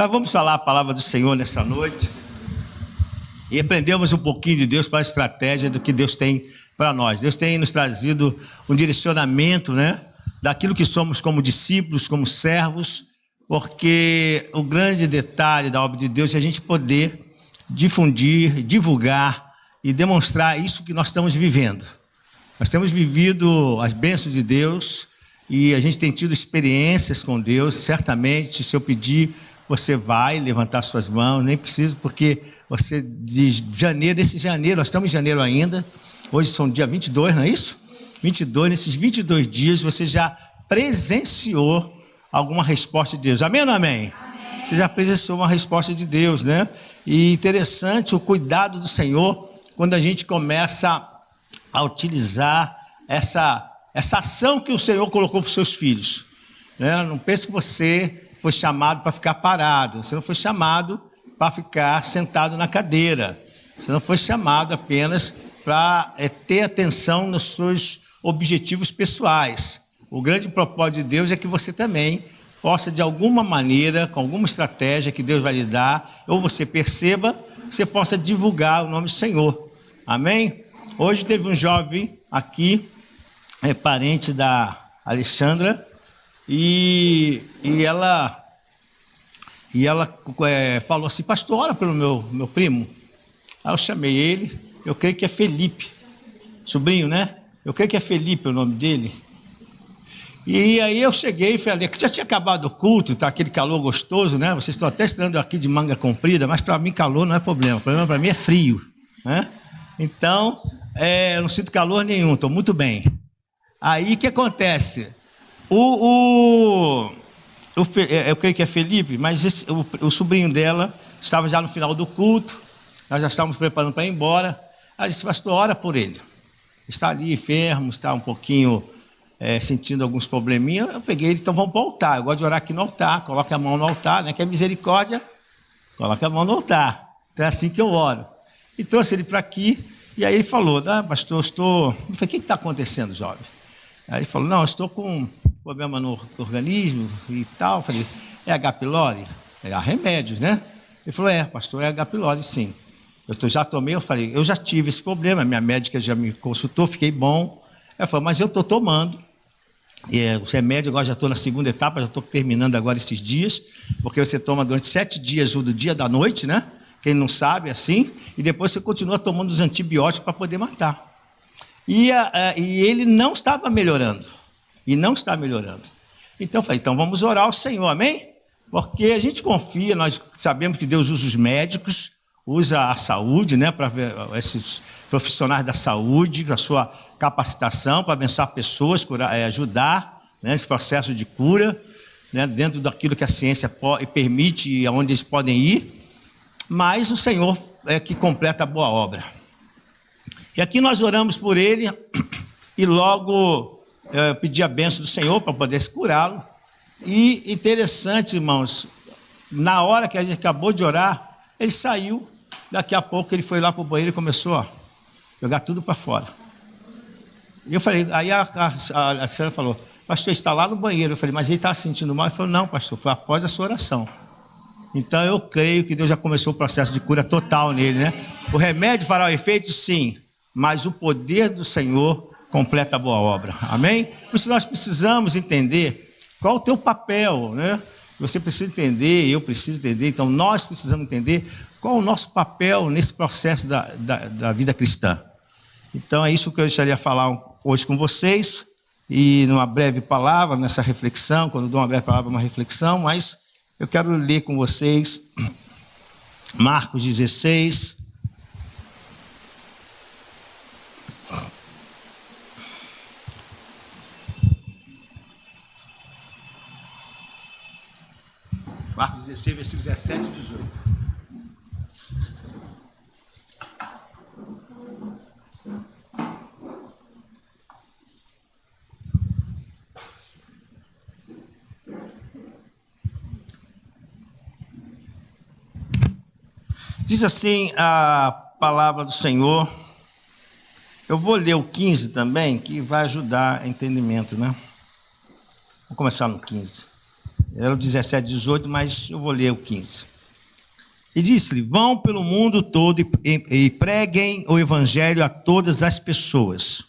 Nós vamos falar a palavra do Senhor nessa noite e aprendemos um pouquinho de Deus para a estratégia do que Deus tem para nós. Deus tem nos trazido um direcionamento, né, daquilo que somos como discípulos, como servos, porque o grande detalhe da obra de Deus é a gente poder difundir, divulgar e demonstrar isso que nós estamos vivendo. Nós temos vivido as bênçãos de Deus e a gente tem tido experiências com Deus. Certamente, se eu pedir, você vai levantar suas mãos, nem preciso, porque você de janeiro, nesse janeiro, nós estamos em janeiro ainda, hoje são dia 22, não é isso? 22, nesses 22 dias você já presenciou alguma resposta de Deus. Amém ou não amém? Amém. Você já presenciou uma resposta de Deus, né? E interessante o cuidado do Senhor quando a gente começa a utilizar essa ação que o Senhor colocou para os seus filhos, né? Não pense que você foi chamado para ficar parado, você não foi chamado para ficar sentado na cadeira, você não foi chamado apenas para ter atenção nos seus objetivos pessoais. O grande propósito de Deus é que você também possa, de alguma maneira, com alguma estratégia que Deus vai lhe dar, ou você perceba, você possa divulgar o nome do Senhor. Amém? Hoje teve um jovem aqui, parente da Alexandra, e ela falou assim: pastor, ora pelo meu primo. Aí eu chamei ele, eu creio que é Felipe, sobrinho, né? Eu creio que é Felipe o nome dele. E aí eu cheguei e falei que já tinha acabado o culto, tá aquele calor gostoso, né? Vocês estão até estando aqui de manga comprida, mas para mim calor não é problema. O problema para mim é frio, né? Então, eu não sinto calor nenhum, estou muito bem. Aí o que acontece? Eu creio que é Felipe, mas o sobrinho dela estava já no final do culto, nós já estávamos preparando para ir embora. Ela disse: pastor, ora por ele. Está ali enfermo, está um pouquinho sentindo alguns probleminhas. Eu peguei ele, então vamos para o altar. Eu gosto de orar aqui no altar, coloque a mão no altar, né? Que é misericórdia, coloque a mão no altar. Então é assim que eu oro. E trouxe ele para aqui, e aí ele falou: pastor, eu falei: o que está acontecendo, jovem? Aí ele falou: não, eu estou com problema no organismo e tal. Eu falei: é H. pylori? Há remédios, né? Ele falou: pastor, é H. pylori, sim. Eu já tomei. Eu falei: eu já tive esse problema, minha médica já me consultou, fiquei bom. Ela falou: mas eu estou tomando os remédios, agora já estou na segunda etapa, já estou terminando agora esses dias, porque você toma durante 7 dias, o do dia da noite, né? Quem não sabe, assim, e depois você continua tomando os antibióticos para poder matar. E ele não estava melhorando, e não está melhorando. Então eu falei: então vamos orar ao Senhor, amém? Porque a gente confia, nós sabemos que Deus usa os médicos, usa a saúde, né, para esses profissionais da saúde, a sua capacitação para abençoar pessoas, curar, ajudar, né, nesse processo de cura, né, dentro daquilo que a ciência permite e aonde eles podem ir. Mas o Senhor é que completa a boa obra. E aqui nós oramos por ele e logo pedi a bênção do Senhor para poder curá-lo. E interessante, irmãos, na hora que a gente acabou de orar, ele saiu. Daqui a pouco ele foi lá para o banheiro e começou a jogar tudo para fora. E eu falei, aí a senhora falou: pastor, está lá no banheiro. Eu falei: mas ele está se sentindo mal? Ele falou: não, pastor, foi após a sua oração. Então eu creio que Deus já começou o processo de cura total nele, né? O remédio fará o efeito, sim, mas o poder do Senhor completa a boa obra. Amém? Por isso nós precisamos entender qual o teu papel, né? Você precisa entender, eu preciso entender, então nós precisamos entender qual o nosso papel nesse processo da vida cristã. Então é isso que eu gostaria de falar hoje com vocês, e numa breve palavra, nessa reflexão, quando dou uma breve palavra, uma reflexão, mas eu quero ler com vocês Marcos 16. Marcos 16, versículos 17 e 18. Diz assim a palavra do Senhor. Eu vou ler o 15 também, que vai ajudar a entendimento, né? Vou começar no 15. Era o 17, 18, mas eu vou ler o 15. E disse-lhe: vão pelo mundo todo e preguem o evangelho a todas as pessoas.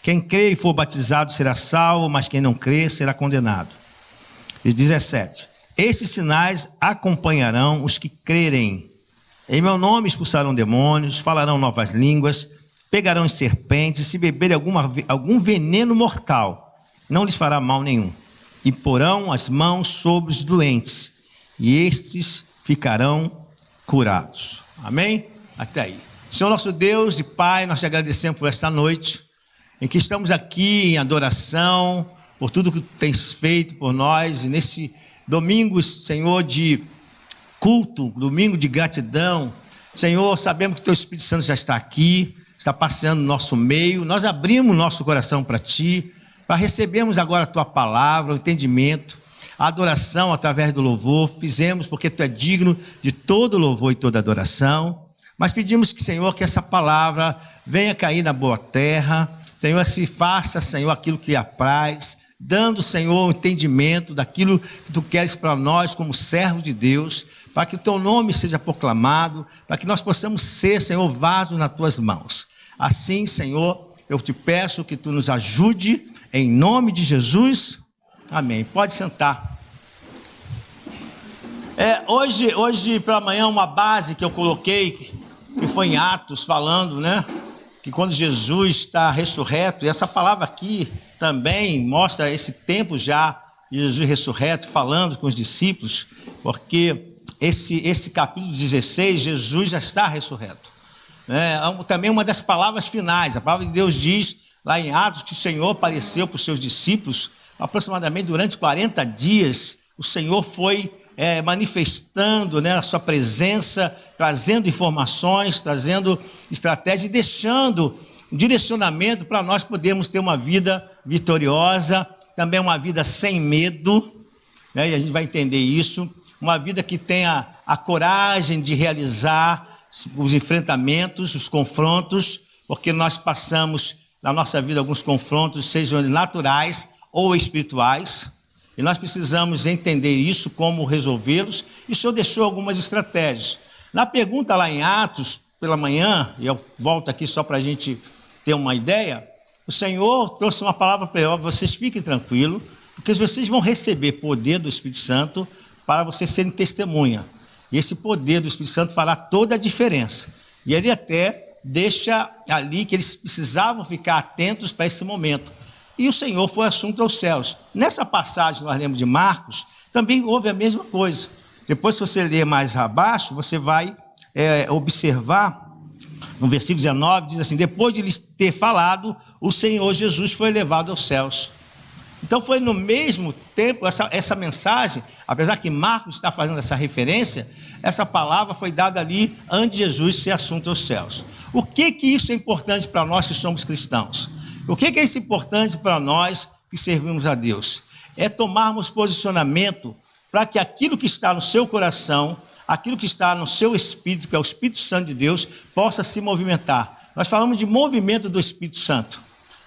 Quem crê e for batizado será salvo, mas quem não crê será condenado. E 17. Esses sinais acompanharão os que crerem. Em meu nome expulsarão demônios, falarão novas línguas, pegarão em serpentes, e se beberem algum veneno mortal, não lhes fará mal nenhum. E porão as mãos sobre os doentes, e estes ficarão curados. Amém? Até aí. Senhor nosso Deus e Pai, nós te agradecemos por esta noite, em que estamos aqui em adoração, por tudo que tu tens feito por nós, e nesse domingo, Senhor, de culto, domingo de gratidão. Senhor, sabemos que teu Espírito Santo já está aqui, está passeando no nosso meio. Nós abrimos nosso coração para ti, para recebermos agora a tua palavra, o entendimento, a adoração através do louvor. Fizemos porque tu é digno de todo louvor e toda adoração. Mas pedimos que, Senhor, que essa palavra venha cair na boa terra. Senhor, se faça, Senhor, aquilo que lhe apraz, dando, Senhor, o entendimento daquilo que tu queres para nós como servos de Deus, para que o teu nome seja proclamado, para que nós possamos ser, Senhor, vasos nas tuas mãos. Assim, Senhor, eu te peço que tu nos ajude, em nome de Jesus. Amém. Pode sentar. Hoje pela manhã, uma base que eu coloquei, que foi em Atos, falando, né, que quando Jesus está ressurreto, e essa palavra aqui também mostra esse tempo já de Jesus ressurreto, falando com os discípulos, porque esse capítulo 16, Jesus já está ressurreto. Também uma das palavras finais, a palavra de Deus diz lá em Atos que o Senhor apareceu para os seus discípulos, aproximadamente durante 40 dias, o Senhor foi manifestando, né, a sua presença, trazendo informações, trazendo estratégia e deixando um direcionamento para nós podermos ter uma vida vitoriosa, também uma vida sem medo, né, e a gente vai entender isso, uma vida que tenha a coragem de realizar os enfrentamentos, os confrontos, porque nós passamos na nossa vida alguns confrontos, sejam naturais ou espirituais, e nós precisamos entender isso, como resolvê-los, e o Senhor deixou algumas estratégias. Na pergunta lá em Atos, pela manhã, e eu volto aqui só para a gente ter uma ideia, o Senhor trouxe uma palavra para ele: vocês fiquem tranquilos, porque vocês vão receber poder do Espírito Santo para vocês serem testemunha. E esse poder do Espírito Santo fará toda a diferença. E ele até deixa ali que eles precisavam ficar atentos para esse momento. E o Senhor foi assunto aos céus. Nessa passagem, nós lemos de Marcos, também houve a mesma coisa. Depois, se você ler mais abaixo, você vai observar, no versículo 19, diz assim: depois de lhes ter falado, o Senhor Jesus foi levado aos céus. Então foi no mesmo tempo, essa mensagem, apesar que Marcos está fazendo essa referência, essa palavra foi dada ali antes de Jesus ser assunto aos céus. O que isso é importante para nós que somos cristãos? O que é isso importante para nós que servimos a Deus? É tomarmos posicionamento para que aquilo que está no seu coração, aquilo que está no seu espírito, que é o Espírito Santo de Deus, possa se movimentar. Nós falamos de movimento do Espírito Santo.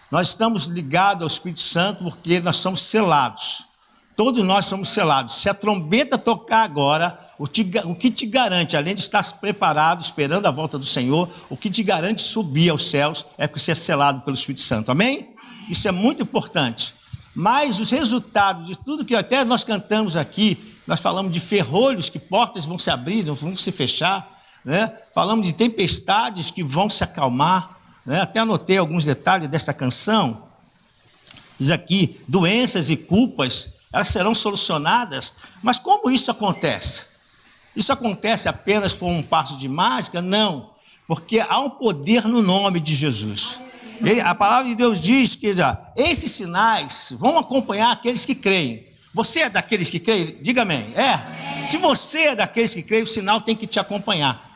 Nós estamos ligados ao Espírito Santo porque nós somos selados. Todos nós somos selados. Se a trombeta tocar agora, o que te garante, além de estar preparado, esperando a volta do Senhor, o que te garante subir aos céus é que você é selado pelo Espírito Santo. Amém? Isso é muito importante. Mas os resultados de tudo que até nós cantamos aqui, nós falamos de ferrolhos, que portas vão se abrir, não vão se fechar, né? Falamos de tempestades que vão se acalmar, né? Até anotei alguns detalhes desta canção. Diz aqui: doenças e culpas, elas serão solucionadas. Mas como isso acontece? Isso acontece apenas por um passo de mágica? Não, porque há um poder no nome de Jesus. A palavra de Deus diz que esses sinais vão acompanhar aqueles que creem. Você é daqueles que creem? Diga amém. Amém. Se você é daqueles que creem, o sinal tem que te acompanhar.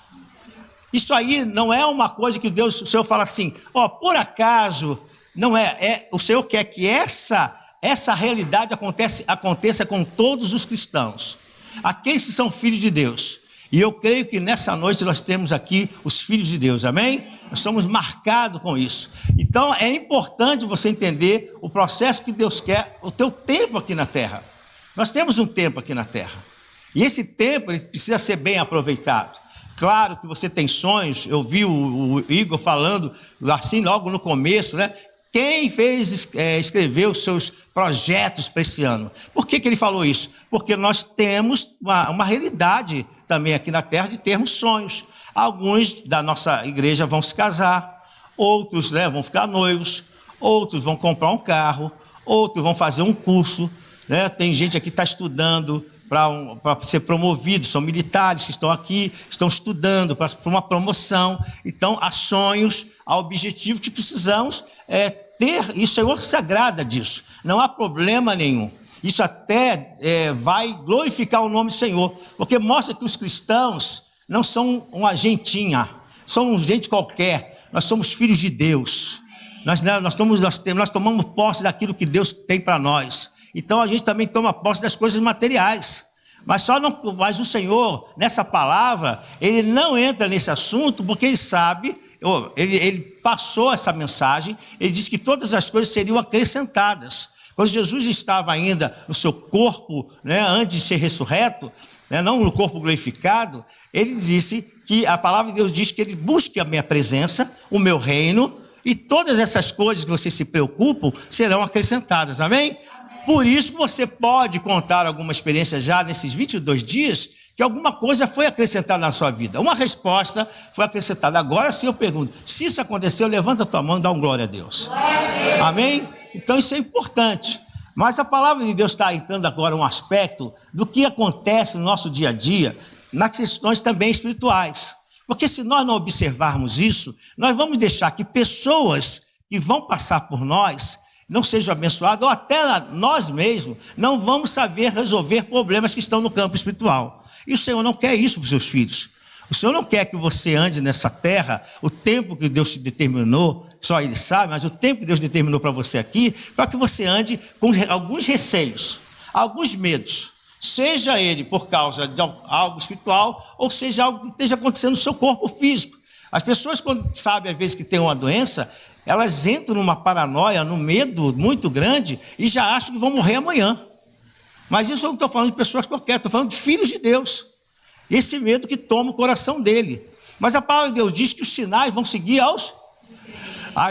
Isso aí não é uma coisa que Deus, o Senhor fala assim, por acaso, não é. O Senhor quer que essa realidade aconteça com todos os cristãos, aqueles que são filhos de Deus. E eu creio que nessa noite nós temos aqui os filhos de Deus, amém? Nós somos marcados com isso. Então é importante você entender o processo que Deus quer, o teu tempo aqui na terra. Nós temos um tempo aqui na terra. E esse tempo ele precisa ser bem aproveitado. Claro que você tem sonhos, eu vi o Igor falando assim logo no começo, né? Quem escreveu os seus projetos para esse ano? Por que ele falou isso? Porque nós temos uma realidade também aqui na terra de termos sonhos. Alguns da nossa igreja vão se casar, outros, né, vão ficar noivos, outros vão comprar um carro, outros vão fazer um curso, né? Tem gente aqui que está estudando para ser promovido, são militares que estão aqui, estão estudando para uma promoção. Então, há sonhos, há objetivos que precisamos ter, e o Senhor se agrada disso, não há problema nenhum. Isso até vai glorificar o nome do Senhor, porque mostra que os cristãos não são uma gentinha, somos gente qualquer, nós somos filhos de Deus, nós tomamos posse daquilo que Deus tem para nós. Então a gente também toma posse das coisas materiais, mas o Senhor, nessa palavra, ele não entra nesse assunto, porque ele sabe, ele passou essa mensagem, ele disse que todas as coisas seriam acrescentadas. Quando Jesus estava ainda no seu corpo, né, antes de ser ressurreto, né, não no corpo glorificado, ele disse que a palavra de Deus diz que ele busque a minha presença, o meu reino, e todas essas coisas que você se preocupam serão acrescentadas, amém? Por isso que você pode contar alguma experiência já nesses 22 dias, que alguma coisa foi acrescentada na sua vida. Uma resposta foi acrescentada. Agora sim eu pergunto, se isso aconteceu, levanta a tua mão e dá um glória a Deus. Glória a Deus. Amém? Então isso é importante. Mas a palavra de Deus está entrando agora um aspecto do que acontece no nosso dia a dia, nas questões também espirituais. Porque se nós não observarmos isso, nós vamos deixar que pessoas que vão passar por nós não sejam abençoados, ou até nós mesmos não vamos saber resolver problemas que estão no campo espiritual. E o Senhor não quer isso para os seus filhos. O Senhor não quer que você ande nessa terra, o tempo que Deus te determinou, só Ele sabe, mas o tempo que Deus determinou para você aqui, para que você ande com alguns receios, alguns medos, seja ele por causa de algo espiritual, ou seja algo que esteja acontecendo no seu corpo físico. As pessoas, quando sabem, às vezes, que tem uma doença, elas entram numa paranoia, num medo muito grande, e já acham que vão morrer amanhã. Mas isso eu não estou falando de pessoas qualquer, estou falando de filhos de Deus. Esse medo que toma o coração dele. Mas a palavra de Deus diz que os sinais vão seguir aos...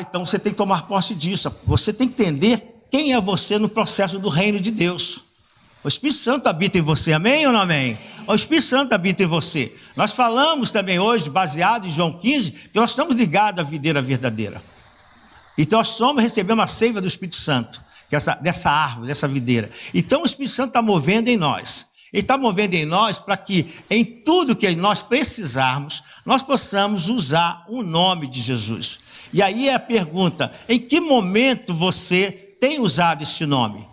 então você tem que tomar posse disso. Você tem que entender quem é você no processo do reino de Deus. O Espírito Santo habita em você, amém ou não amém? O Espírito Santo habita em você. Nós falamos também hoje, baseado em João 15, que nós estamos ligados à videira verdadeira. Então nós recebemos a seiva do Espírito Santo, que dessa árvore, dessa videira. Então o Espírito Santo está movendo em nós. Ele está movendo em nós para que em tudo que nós precisarmos, nós possamos usar o nome de Jesus. E aí é a pergunta, em que momento você tem usado esse nome?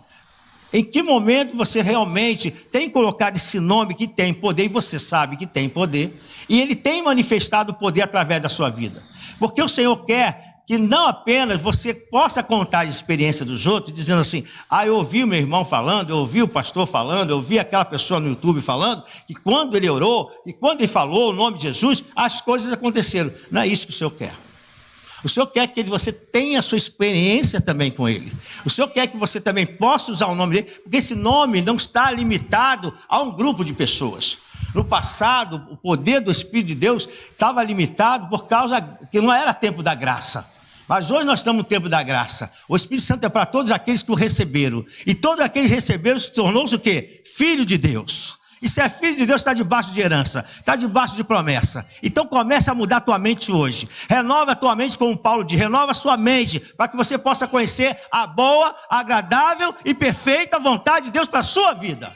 Em que momento você realmente tem colocado esse nome que tem poder, e você sabe que tem poder, e ele tem manifestado o poder através da sua vida? Porque o Senhor quer que não apenas você possa contar a experiência dos outros, dizendo assim, eu ouvi o meu irmão falando, eu ouvi o pastor falando, eu ouvi aquela pessoa no YouTube falando, que quando ele orou, e quando ele falou o nome de Jesus, as coisas aconteceram. Não é isso que o Senhor quer. O Senhor quer que você tenha a sua experiência também com Ele. O Senhor quer que você também possa usar o nome dEle, porque esse nome não está limitado a um grupo de pessoas. No passado, o poder do Espírito de Deus estava limitado por causa que não era tempo da graça. Mas hoje nós estamos no tempo da graça. O Espírito Santo é para todos aqueles que o receberam. E todos aqueles que receberam se tornou-se o quê? Filho de Deus. E se é filho de Deus, está debaixo de herança, está debaixo de promessa. Então começa a mudar a tua mente hoje. Renova a tua mente, como Paulo diz, renova a sua mente, para que você possa conhecer a boa, agradável e perfeita vontade de Deus para a sua vida.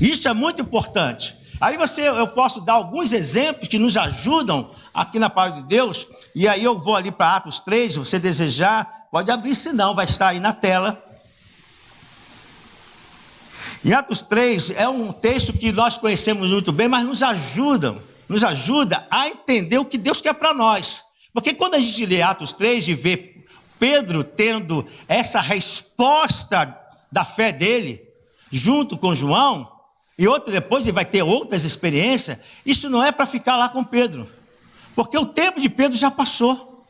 Isso é muito importante. Aí eu posso dar alguns exemplos que nos ajudam aqui na palavra de Deus, e aí eu vou ali para Atos 3, se você desejar, pode abrir, senão vai estar aí na tela. Em Atos 3 é um texto que nós conhecemos muito bem, mas nos ajuda a entender o que Deus quer para nós. Porque quando a gente lê Atos 3 e vê Pedro tendo essa resposta da fé dele, junto com João, e depois ele vai ter outras experiências, isso não é para ficar lá com Pedro. Porque o tempo de Pedro já passou.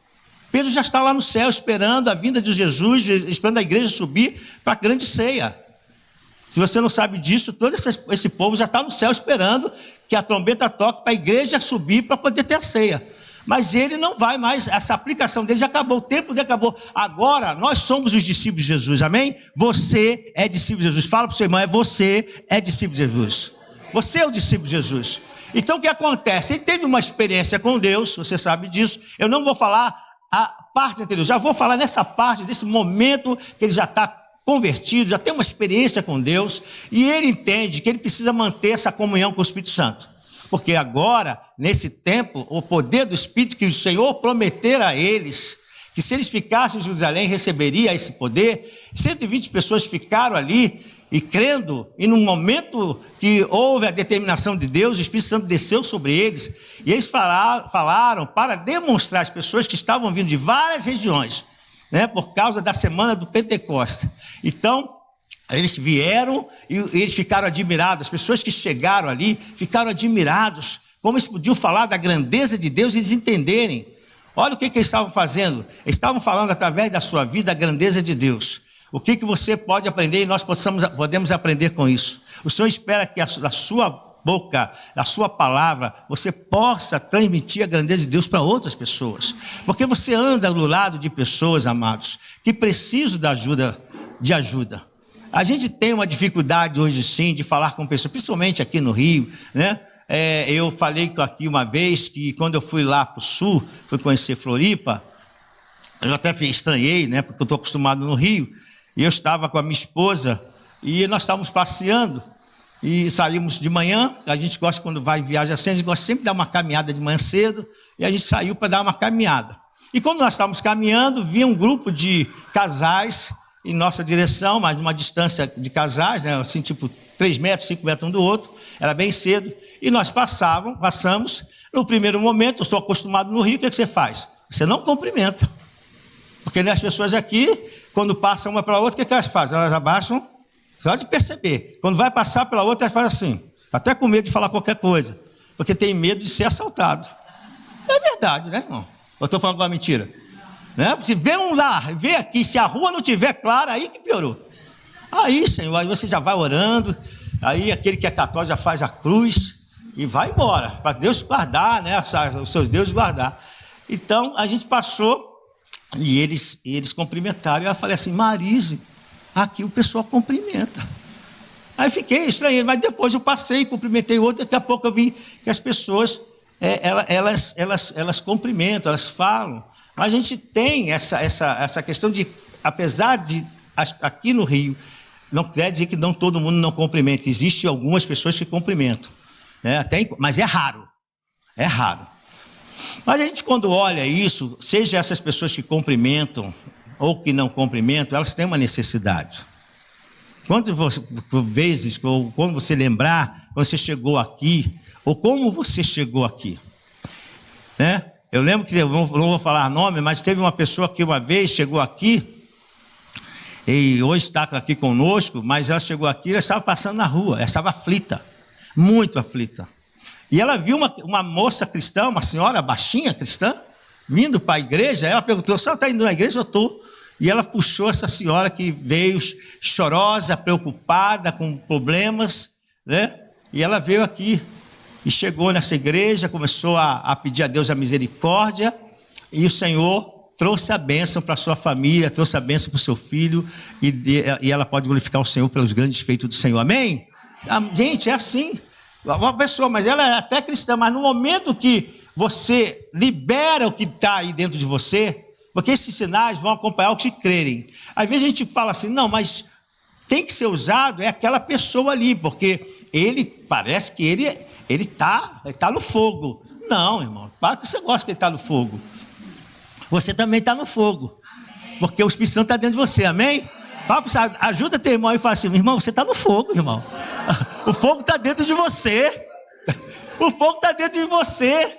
Pedro já está lá no céu esperando a vinda de Jesus, esperando a igreja subir para a grande ceia. Se você não sabe disso, todo esse povo já está no céu esperando que a trombeta toque para a igreja subir para poder ter a ceia. Mas ele não vai mais, essa aplicação dele já acabou, o tempo dele acabou. Agora, nós somos os discípulos de Jesus, amém? Você é discípulo de Jesus. Fala para o seu irmão, você é discípulo de Jesus. Você é o discípulo de Jesus. Então o que acontece? Ele teve uma experiência com Deus, você sabe disso. Eu não vou falar a parte anterior, já vou falar nessa parte, desse momento que ele já está convertido, já tem uma experiência com Deus. E ele entende que ele precisa manter essa comunhão com o Espírito Santo. Porque agora, nesse tempo, o poder do Espírito que o Senhor prometera a eles, que se eles ficassem em Jerusalém, receberia esse poder. 120 pessoas ficaram ali e crendo, e no momento que houve a determinação de Deus, o Espírito Santo desceu sobre eles, e eles falaram para demonstrar às pessoas que estavam vindo de várias regiões, né, por causa da semana do Pentecostes. Então, eles vieram e eles ficaram admirados. As pessoas que chegaram ali ficaram admirados. Como eles podiam falar da grandeza de Deus e eles entenderem. Olha o que eles estavam fazendo. Eles estavam falando através da sua vida a grandeza de Deus. O que você pode aprender e nós podemos aprender com isso. O Senhor espera que da sua boca, da sua palavra, você possa transmitir a grandeza de Deus para outras pessoas. Porque você anda do lado de pessoas, amados, que precisam de ajuda. A gente tem uma dificuldade hoje sim de falar com pessoas, principalmente aqui no Rio, né? Eu falei aqui uma vez que quando eu fui lá para o sul, fui conhecer Floripa, eu até estranhei, né? Porque eu estou acostumado no Rio, e eu estava com a minha esposa, e nós estávamos passeando, e saímos de manhã. A gente gosta, quando vai viajar assim, a gente gosta sempre de dar uma caminhada de manhã cedo, e a gente saiu para dar uma caminhada. E quando nós estávamos caminhando, vi um grupo de casais em nossa direção, mas numa distância de casais, né, assim, tipo 3 metros, 5 metros um do outro, era bem cedo, e nós passamos. No primeiro momento, eu estou acostumado no Rio, o que você faz? Você não cumprimenta, porque né, as pessoas aqui, quando passam uma para a outra, o que elas fazem? Elas abaixam, pode perceber, quando vai passar pela outra, elas fazem assim, até com medo de falar qualquer coisa, porque tem medo de ser assaltado. É verdade, né, irmão? Eu estou falando uma mentira? Né? Se vê um lá, vê aqui, se a rua não tiver clara, aí que piorou. Aí, Senhor, aí você já vai orando, aí aquele que é católico já faz a cruz e vai embora, para Deus guardar, né? Os seus deuses guardar. Então, a gente passou e eles cumprimentaram. Eu falei assim, Marise, aqui o pessoal cumprimenta. Aí fiquei estranho, mas depois eu passei, cumprimentei outro, daqui a pouco eu vi que as pessoas, elas cumprimentam, elas falam. A gente tem essa questão de, apesar de, aqui no Rio, não quer dizer que não todo mundo não cumprimenta. Existem algumas pessoas que cumprimentam, né? Mas é raro. Mas a gente, quando olha isso, seja essas pessoas que cumprimentam ou que não cumprimentam, elas têm uma necessidade. Quantas vezes, ou quando você lembrar, quando você chegou aqui, ou como você chegou aqui, né? Eu lembro que, eu não vou falar nome, mas teve uma pessoa que uma vez chegou aqui, e hoje está aqui conosco, mas ela chegou aqui, ela estava passando na rua, ela estava aflita, muito aflita. E ela viu uma moça cristã, uma senhora baixinha cristã, vindo para a igreja. Ela perguntou, você está indo na igreja? Eu estou. E ela puxou essa senhora que veio chorosa, preocupada, com problemas, né? E ela veio aqui. E chegou nessa igreja, começou a pedir a Deus a misericórdia, e o Senhor trouxe a bênção para a sua família, trouxe a bênção para o seu filho, e ela pode glorificar o Senhor pelos grandes feitos do Senhor, amém? Gente, é assim, uma pessoa, mas ela é até cristã, mas no momento que você libera o que está aí dentro de você, porque esses sinais vão acompanhar os que crerem. Às vezes a gente fala assim, não, mas tem que ser usado, é aquela pessoa ali, porque ele, parece que ele tá no fogo. Não, irmão, para que você gosta que ele está no fogo. Você também está no fogo, porque o Espírito Santo está dentro de você, amém? Fala para você, ajuda teu irmão e fala assim, irmão, você está no fogo, irmão. O fogo está dentro de você. O fogo está dentro de você.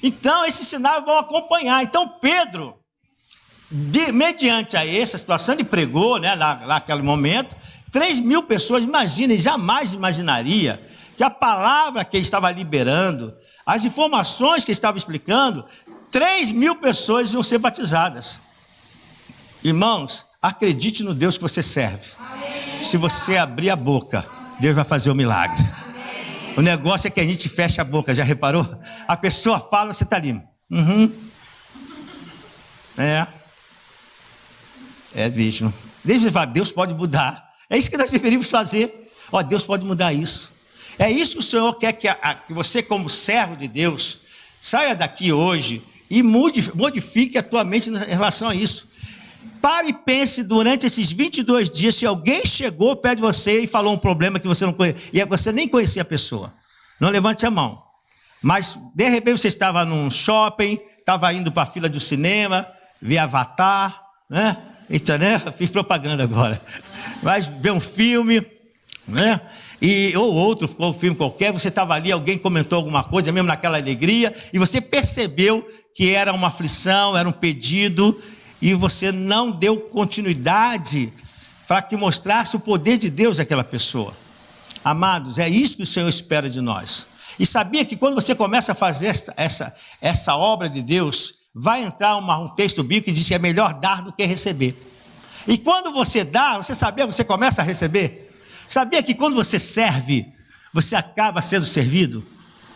Então, esses sinais vão acompanhar. Então, Pedro, mediante a essa situação, ele pregou, né, naquele momento, 3.000 pessoas, imaginem, jamais imaginaria que a palavra que ele estava liberando, as informações que ele estava explicando, 3.000 pessoas iam ser batizadas. Irmãos, acredite no Deus que você serve. Amém. Se você abrir a boca, Deus vai fazer o milagre. O negócio é que a gente fecha a boca, já reparou? A pessoa fala, você está ali. É mesmo. Deus pode mudar. É isso que nós deveríamos fazer. Deus pode mudar isso. É isso que o Senhor quer que você, como servo de Deus, saia daqui hoje e modifique a tua mente em relação a isso. Pare e pense durante esses 22 dias, se alguém chegou perto de você e falou um problema que você não conhecia, e você nem conhecia a pessoa. Não levante a mão. Mas, de repente, você estava num shopping, estava indo para a fila do cinema, ver Avatar, né? Eita, né? Fiz propaganda agora. Mas ver um filme, né? Ou outro filme qualquer, você estava ali, alguém comentou alguma coisa, mesmo naquela alegria, e você percebeu que era uma aflição, era um pedido, e você não deu continuidade para que mostrasse o poder de Deus àquela pessoa. Amados, é isso que o Senhor espera de nós. E sabia que quando você começa a fazer essa obra de Deus, vai entrar um texto bíblico que diz que é melhor dar do que receber. E quando você dá, você sabia que você começa a receber? Sabia que quando você serve, você acaba sendo servido?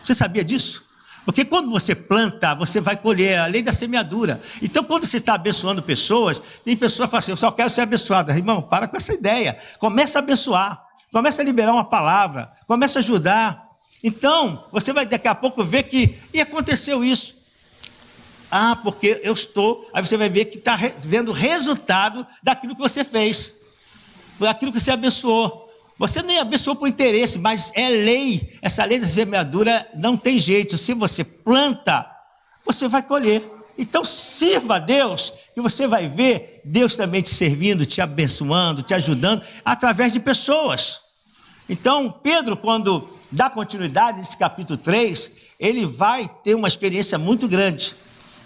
Você sabia disso? Porque quando você planta, você vai colher, a lei da semeadura. Então, quando você está abençoando pessoas, tem pessoas que falam assim, eu só quero ser abençoado. Irmão, para com essa ideia. Começa a abençoar. Começa a liberar uma palavra. Começa a ajudar. Então, você vai daqui a pouco ver que... E aconteceu isso. Porque eu estou... Aí você vai ver que está vendo o resultado daquilo que você fez. Daquilo que você abençoou. Você nem abençoou por interesse, mas é lei. Essa lei da semeadura não tem jeito. Se você planta, você vai colher. Então sirva a Deus, que você vai ver Deus também te servindo, te abençoando, te ajudando, através de pessoas. Então Pedro, quando dá continuidade nesse capítulo 3, ele vai ter uma experiência muito grande.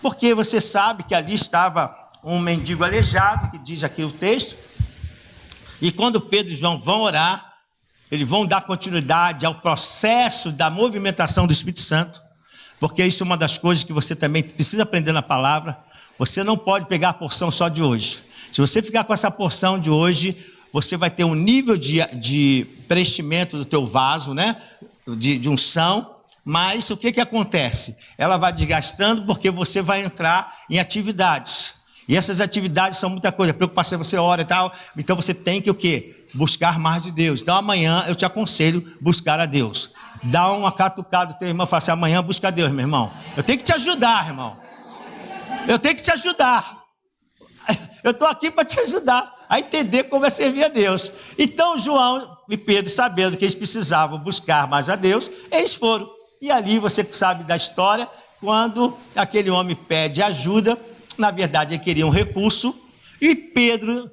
Porque você sabe que ali estava um mendigo aleijado, que diz aqui o texto, e quando Pedro e João vão orar, eles vão dar continuidade ao processo da movimentação do Espírito Santo, porque isso é uma das coisas que você também precisa aprender na palavra. Você não pode pegar a porção só de hoje. Se você ficar com essa porção de hoje, você vai ter um nível de preenchimento do teu vaso, né? de unção, mas o que acontece? Ela vai desgastando porque você vai entrar em atividades. E essas atividades são muita coisa, preocupação, você ora e tal, então você tem que o quê? Buscar mais de Deus. Então amanhã eu te aconselho buscar a Deus. Dá uma catucada do teu irmão e fala assim, amanhã busca a Deus, meu irmão. Eu tenho que te ajudar, irmão. Eu tenho que te ajudar. Eu estou aqui para te ajudar a entender como é servir a Deus. Então João e Pedro, sabendo que eles precisavam buscar mais a Deus, eles foram. E ali você sabe da história, quando aquele homem pede ajuda, na verdade ele queria um recurso, e Pedro,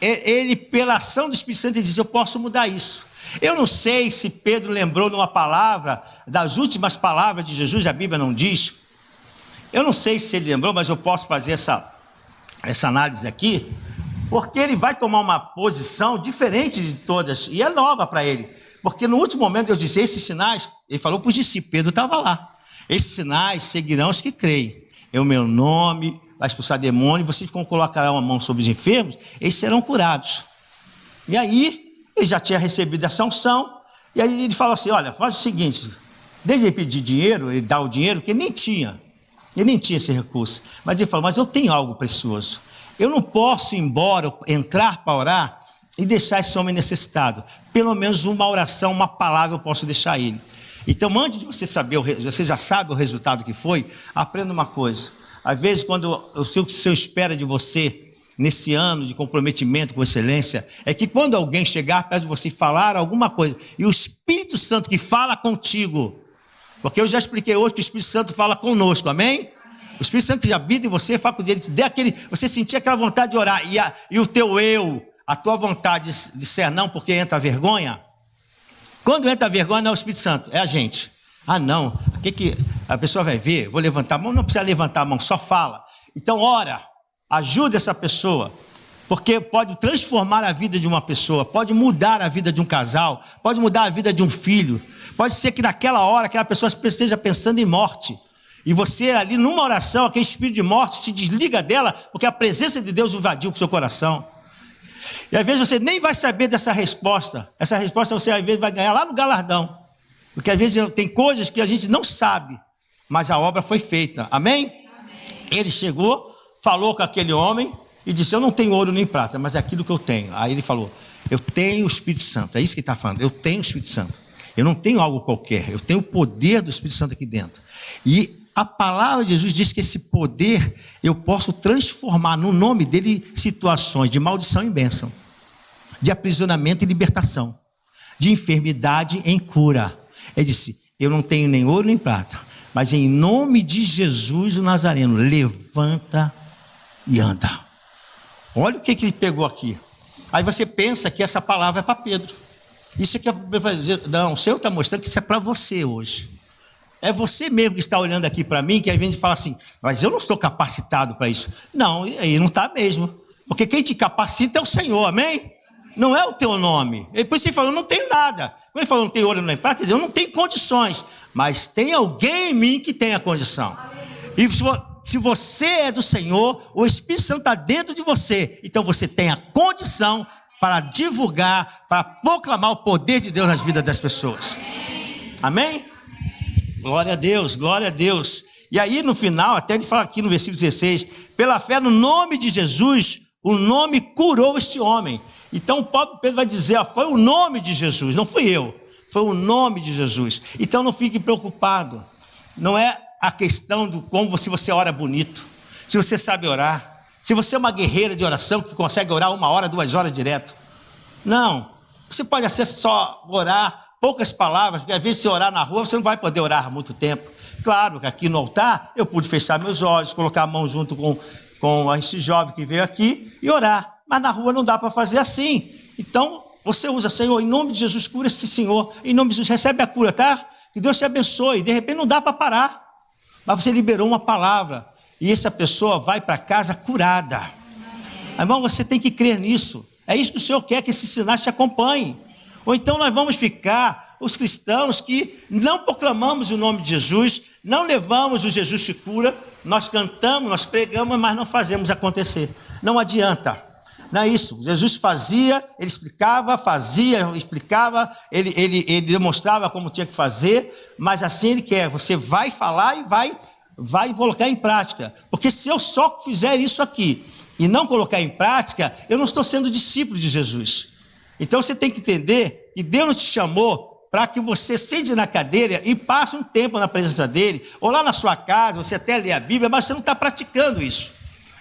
ele pela ação do Espírito Santo, ele diz, eu posso mudar isso. Eu não sei se Pedro lembrou numa palavra, das últimas palavras de Jesus, a Bíblia não diz. Eu não sei se ele lembrou, mas eu posso fazer essa análise aqui, porque ele vai tomar uma posição diferente de todas, e é nova para ele. Porque no último momento Deus disse, esses sinais, ele falou para os discípulos, Pedro estava lá, esses sinais seguirão os que creem, é o meu nome, vai expulsar demônio, vocês colocarão a mão sobre os enfermos, eles serão curados. E aí, ele já tinha recebido essa unção, e aí ele fala assim, olha, faz o seguinte, desde ele pedir dinheiro, ele dá o dinheiro, que ele nem tinha esse recurso, mas ele falou, mas eu tenho algo precioso, eu não posso ir embora, entrar para orar, e deixar esse homem necessitado, pelo menos uma oração, uma palavra eu posso deixar ele. Então, antes de você saber, você já sabe o resultado que foi, aprenda uma coisa, às vezes quando o que o Senhor espera de você, nesse ano de comprometimento com excelência, é que quando alguém chegar perto de você e falar alguma coisa, e o Espírito Santo que fala contigo, porque eu já expliquei hoje que o Espírito Santo fala conosco, amém? O Espírito Santo que habita em você, fala com ele, você sentir aquela vontade de orar, e o teu eu, a tua vontade de ser não, porque entra a vergonha. Quando entra a vergonha, não é o Espírito Santo, é a gente. Não, o que a pessoa vai ver? Vou levantar a mão, não precisa levantar a mão, só fala. Então ora, ajuda essa pessoa, porque pode transformar a vida de uma pessoa, pode mudar a vida de um casal, pode mudar a vida de um filho. Pode ser que naquela hora aquela pessoa esteja pensando em morte, e você ali numa oração, aquele espírito de morte se desliga dela, porque a presença de Deus invadiu o seu coração. E às vezes você nem vai saber dessa resposta. Essa resposta você às vezes vai ganhar lá no galardão. Porque às vezes tem coisas que a gente não sabe, mas a obra foi feita. Amém? Amém. Ele chegou, falou com aquele homem e disse: eu não tenho ouro nem prata, mas é aquilo que eu tenho. Aí ele falou: eu tenho o Espírito Santo. É isso que ele está falando. Eu tenho o Espírito Santo. Eu não tenho algo qualquer. Eu tenho o poder do Espírito Santo aqui dentro. E a palavra de Jesus diz que esse poder eu posso transformar no nome dele situações de maldição em bênção, de aprisionamento em libertação, de enfermidade em cura. Ele disse: eu não tenho nem ouro nem prata, mas em nome de Jesus o Nazareno, levanta e anda. Olha o que ele pegou aqui. Aí você pensa que essa palavra é para Pedro. Isso aqui é para dizer: não, o Senhor está mostrando que isso é para você hoje. É você mesmo que está olhando aqui para mim, que às vezes fala assim: mas eu não estou capacitado para isso. Não, aí não está mesmo. Porque quem te capacita é o Senhor, amém? Não é o teu nome. Por isso ele falou: não tenho nada. Quando ele falou: não tenho ouro nem prata, ele disse: eu não tenho condições. Mas tem alguém em mim que tem a condição. E se você é do Senhor, o Espírito Santo está dentro de você. Então você tem a condição para divulgar, para proclamar o poder de Deus nas vidas das pessoas. Amém? Glória a Deus, glória a Deus. E aí no final, até ele fala aqui no versículo 16: pela fé no nome de Jesus, o nome curou este homem. Então o próprio Pedro vai dizer: ó, foi o nome de Jesus, não fui eu, foi o nome de Jesus. Então não fique preocupado. Não é a questão do como se você ora bonito, se você sabe orar, se você é uma guerreira de oração que consegue orar 1 hora, 2 horas direto. Não, você pode até só orar poucas palavras, porque às vezes se orar na rua, você não vai poder orar muito tempo. Claro que aqui no altar eu pude fechar meus olhos, colocar a mão junto com esse jovem que veio aqui e orar. Mas na rua não dá para fazer assim. Então você usa: Senhor, em nome de Jesus, cura esse senhor. Em nome de Jesus, recebe a cura, tá? Que Deus te abençoe. De repente não dá para parar. Mas você liberou uma palavra e essa pessoa vai para casa curada. Irmão, você tem que crer nisso. É isso que o Senhor quer, que esses sinais te acompanhem. Ou então nós vamos ficar os cristãos que não proclamamos o nome de Jesus, não levamos o Jesus que cura, nós cantamos, nós pregamos, mas não fazemos acontecer. Não adianta. Não é isso. Jesus fazia, ele explicava, fazia, explicava, ele demonstrava como tinha que fazer, mas assim ele quer. Você vai falar e vai colocar em prática. Porque se eu só fizer isso aqui e não colocar em prática, eu não estou sendo discípulo de Jesus. Então você tem que entender que Deus te chamou para que você sente na cadeira e passe um tempo na presença dele, ou lá na sua casa, você até lê a Bíblia, mas você não está praticando isso.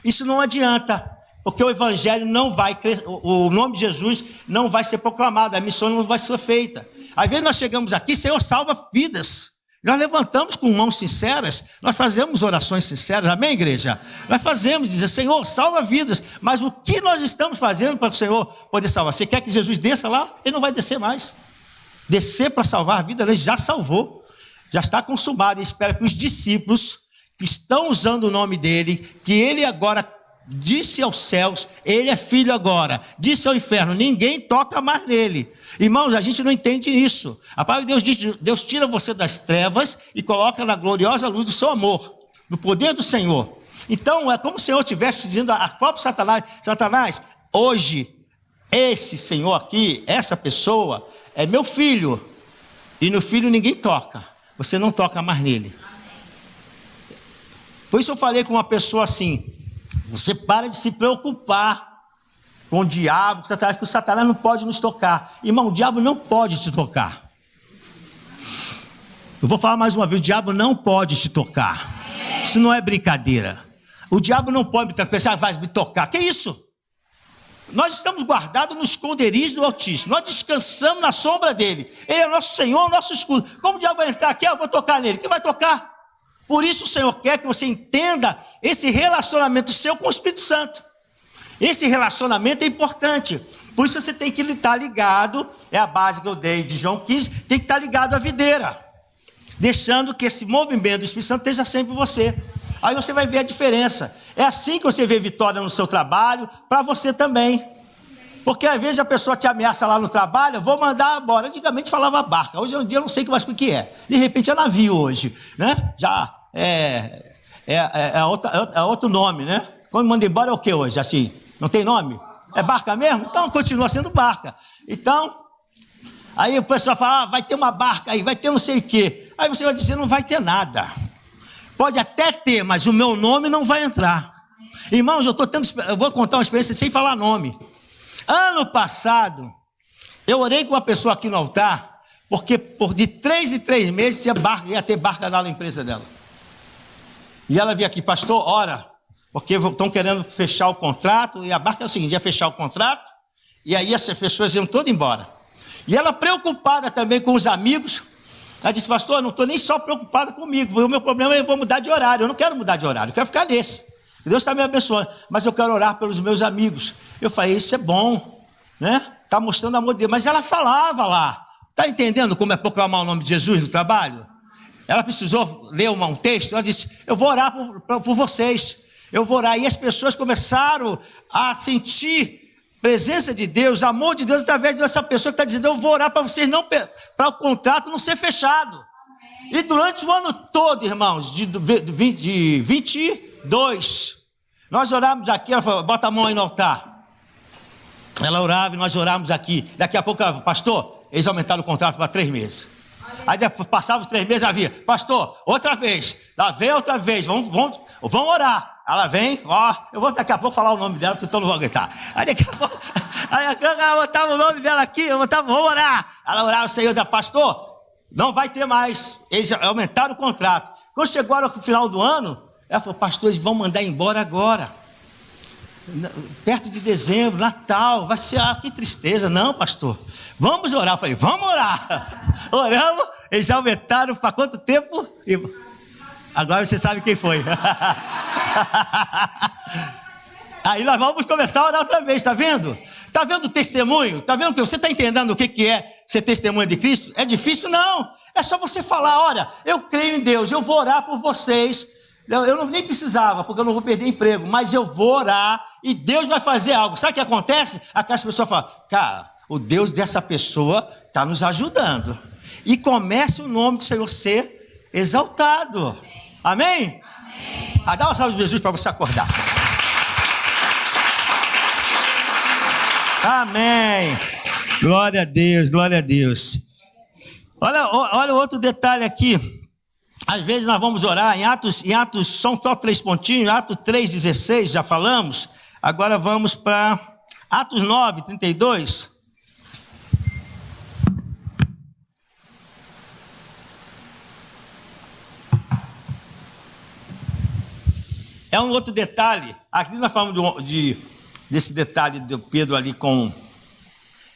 Isso não adianta. Porque o evangelho não vai crescer, o nome de Jesus não vai ser proclamado, a missão não vai ser feita. Às vezes nós chegamos aqui: Senhor, salva vidas. Nós levantamos com mãos sinceras, nós fazemos orações sinceras, amém, igreja? Nós fazemos, dizer: Senhor, salva vidas. Mas o que nós estamos fazendo para o Senhor poder salvar? Você quer que Jesus desça lá? Ele não vai descer mais. Descer para salvar a vida, ele já salvou, já está consumado. Ele espera que os discípulos que estão usando o nome dele, que ele agora disse aos céus: ele é filho agora. Disse ao inferno: ninguém toca mais nele. Irmãos, a gente não entende isso. A palavra de Deus diz: Deus tira você das trevas e coloca na gloriosa luz do seu amor, do poder do Senhor. Então é como se o Senhor estivesse dizendo a próprio Satanás: Satanás, hoje esse Senhor aqui, essa pessoa é meu filho, e no filho ninguém toca. Você não toca mais nele. Por isso eu falei com uma pessoa assim: você para de se preocupar com o diabo, porque o Satanás não pode nos tocar. Irmão, o diabo não pode te tocar. Eu vou falar mais uma vez: o diabo não pode te tocar. Isso não é brincadeira. O diabo não pode me tocar. Pensar: vai me tocar. Que isso? Nós estamos guardados no esconderijo do Altíssimo. Nós descansamos na sombra dele. Ele é o nosso Senhor, o nosso escudo. Como o diabo vai entrar aqui? Eu vou tocar nele. Quem vai tocar? Por isso o Senhor quer que você entenda esse relacionamento seu com o Espírito Santo. Esse relacionamento é importante. Por isso você tem que estar ligado, é a base que eu dei de João 15, tem que estar ligado à videira, deixando que esse movimento do Espírito Santo esteja sempre em você. Aí você vai ver a diferença. É assim que você vê vitória no seu trabalho, para você também. Porque às vezes a pessoa te ameaça lá no trabalho: eu vou mandar embora. Antigamente falava barca, hoje em dia eu não sei mais o que é. De repente é navio hoje, né? Já é outro nome, né? Quando manda embora é o que hoje? Assim, não tem nome? É barca mesmo? Então continua sendo barca. Então, aí o pessoal fala, vai ter uma barca aí, vai ter não sei o quê. Aí você vai dizer, não vai ter nada. Pode até ter, mas o meu nome não vai entrar. Irmãos, eu vou contar uma experiência sem falar nome. Ano passado, eu orei com uma pessoa aqui no altar, porque de 3 em 3 meses ia ter barca lá na empresa dela. E ela veio aqui, pastor, ora, porque estão querendo fechar o contrato, e a barca é o seguinte, ia fechar o contrato, e aí essas pessoas iam todas embora. E ela preocupada também com os amigos, ela disse, pastor, eu não estou nem só preocupada comigo, porque o meu problema é eu vou mudar de horário, eu não quero mudar de horário, eu quero ficar nesse. Deus está me abençoando, mas eu quero orar pelos meus amigos. Eu falei, isso é bom, né? Está mostrando o amor de Deus. Mas ela falava lá, está entendendo como é proclamar o nome de Jesus no trabalho? Ela precisou ler um texto, ela disse, eu vou orar por vocês, eu vou orar. E as pessoas começaram a sentir presença de Deus, amor de Deus, através dessa pessoa que está dizendo, eu vou orar para vocês, para o contrato não ser fechado. E durante o ano todo, irmãos, de 22, nós orávamos aqui, ela falou, bota a mão aí no altar. Ela orava e nós orávamos aqui. Daqui a pouco ela falou, pastor, eles aumentaram o contrato para 3 meses. Aí passava os 3 meses, ela via, pastor, outra vez, lá vem outra vez, vamos orar. Ela vem, ó, eu vou daqui a pouco falar o nome dela, porque eu não vou aguentar. Aí daqui a pouco, ela botava o nome dela aqui, vamos orar. Ela orava, o Senhor, pastor, não vai ter mais. Eles aumentaram o contrato. Quando chegou no final do ano, ela falou, pastor, eles vão mandar embora agora. Perto de dezembro, Natal, vai ser, que tristeza. Não, pastor, vamos orar. Eu falei, vamos orar. Oramos, eles já aumentaram para quanto tempo? Agora você sabe quem foi. Aí nós vamos começar a orar outra vez, está vendo? Está vendo o testemunho? Está vendo que você está entendendo o que é ser testemunha de Cristo? É difícil? Não. É só você falar, olha, eu creio em Deus, eu vou orar por vocês. Eu nem precisava, porque eu não vou perder emprego, mas eu vou orar e Deus vai fazer algo. Sabe o que acontece? Aquelas pessoas falam, cara, o Deus dessa pessoa está nos ajudando. E começa o nome do Senhor ser exaltado. Amém? Amém. Dá uma salva de Jesus para você acordar. Amém. Glória a Deus, glória a Deus. Olha outro detalhe aqui. Às vezes nós vamos orar em Atos são só 3 pontinhos, Atos 3,16, já falamos. Agora vamos para Atos 9:32. É um outro detalhe. Aqui nós falamos desse detalhe de Pedro ali com